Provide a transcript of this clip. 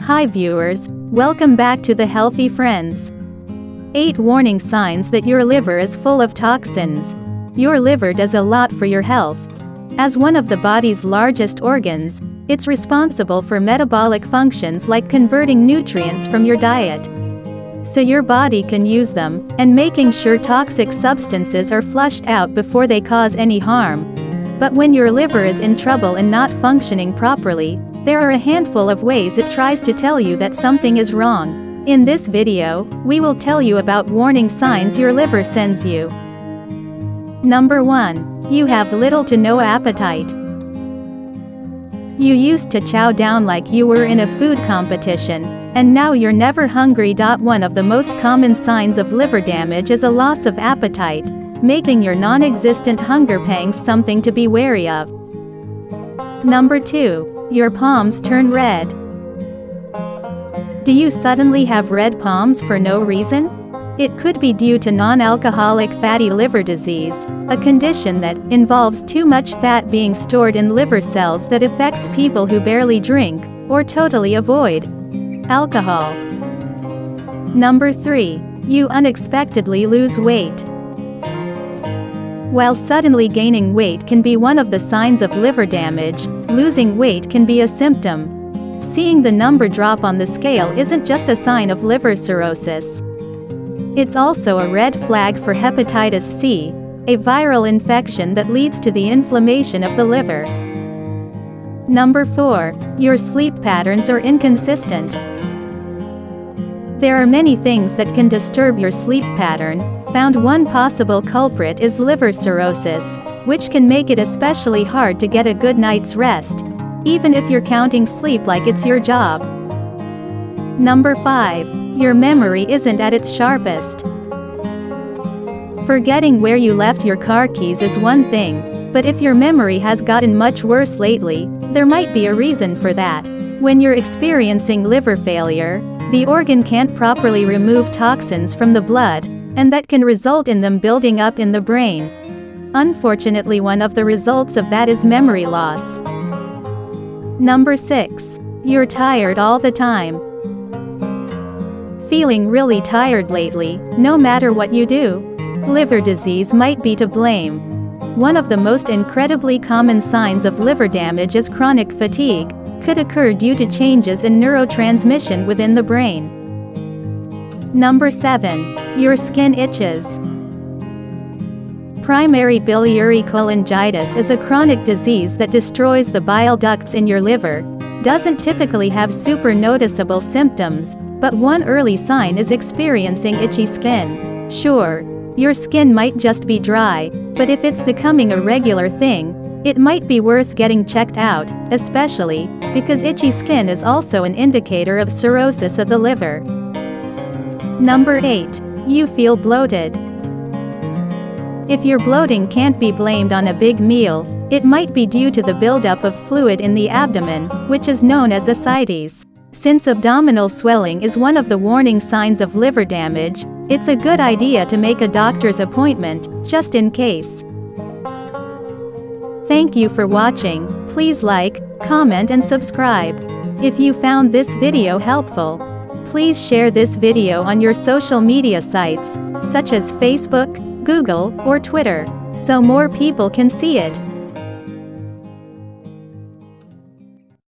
Hi viewers, welcome back to the Healthy Friends. 8 warning signs that your liver is full of toxins. Your liver does a lot for your health. As one of the body's largest organs, it's responsible for metabolic functions like converting nutrients from your diet, so your body can use them, and making sure toxic substances are flushed out before they cause any harm. But when your liver is in trouble and not functioning properly, there are a handful of ways it tries to tell you that something is wrong. In this video, we will tell you about warning signs your liver sends you. Number 1. You have little to no appetite. You used to chow down like you were in a food competition, and now you're never hungry. One of the most common signs of liver damage is a loss of appetite, making your non-existent hunger pangs something to be wary of. Number 2. Your palms turn red. Do you suddenly have red palms for no reason? It could be due to nonalcoholic fatty liver disease, a condition that involves too much fat being stored in liver cells that affects people who barely drink, or totally avoid alcohol. Number 3. You unexpectedly lose weight. While suddenly gaining weight can be one of the signs of liver damage, losing weight can be a symptom. Seeing the number drop on the scale isn't just a sign of liver cirrhosis. It's also a red flag for hepatitis C, a viral infection that leads to the inflammation of the liver. Number 4. Your sleep patterns are inconsistent. There are many things that can disturb your sleep pattern. Found one possible culprit is liver cirrhosis, which can make it especially hard to get a good night's rest, even if you're counting sleep like it's your job. Number 5. Your memory isn't at its sharpest. Forgetting where you left your car keys is one thing, but if your memory has gotten much worse lately, there might be a reason for that. When you're experiencing liver failure, the organ can't properly remove toxins from the blood, and that can result in them building up in the brain. Unfortunately, one of the results of that is memory loss. Number 6. You're tired all the time. Feeling really tired lately, no matter what you do? Liver disease might be to blame. One of the most incredibly common signs of liver damage is chronic fatigue, could occur due to changes in neurotransmission within the brain. Number 7. Your skin itches. Primary biliary cholangitis is a chronic disease that destroys the bile ducts in your liver. Doesn't typically have super noticeable symptoms, but one early sign is experiencing itchy skin. Sure, your skin might just be dry, but if it's becoming a regular thing, it might be worth getting checked out, especially because itchy skin is also an indicator of cirrhosis of the liver. Number 8. You feel bloated. If your bloating can't be blamed on a big meal, it might be due to the buildup of fluid in the abdomen, which is known as ascites. Since abdominal swelling is one of the warning signs of liver damage, it's a good idea to make a doctor's appointment, just in case. Thank you for watching. Please like, comment and subscribe. If you found this video helpful, please share this video on your social media sites, such as Facebook, Google, or Twitter, so more people can see it.